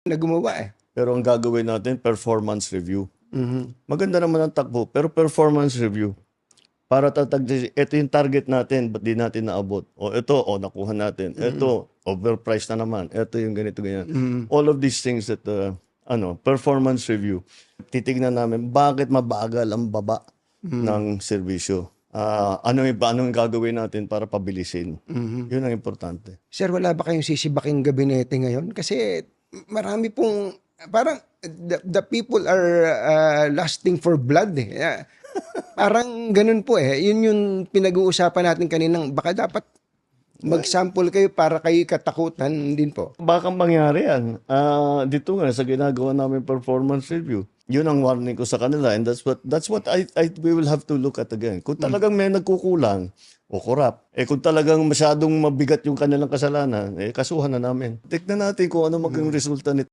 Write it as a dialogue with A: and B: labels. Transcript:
A: na gumawa eh.
B: Pero ang gagawin natin, performance review.
A: Mhm.
B: Maganda naman ang takbo, pero performance review. Para ito yung target natin, ba't di natin naabot? O ito, nakuha natin. Ito, overpriced na naman. Ito yung ganito, ganyan. All of these things that, performance review. Titignan namin, bakit mabagal ang baba ng serbisyo? Anong gagawin natin para pabilisin? Yun ang importante.
A: Sir, wala ba kayong sisibaking gabinete ngayon? Kasi marami pong, parang the people are lusting for blood eh. Parang ganun po eh. Yun yung pinag-uusapan natin kaninang, baka dapat mag-sample kayo para kayo katakutan din po.
B: Baka mangyari yan. Dito nga sa ginagawa namin performance review. Yun ang warning ko sa kanila, and that's what we will have to look at again. Kung talagang may nagkukulang o korap, kung talagang masyadong mabigat yung kanilang kasalanan, kasuhan na namin. Tignan natin kung ano maging resulta nito.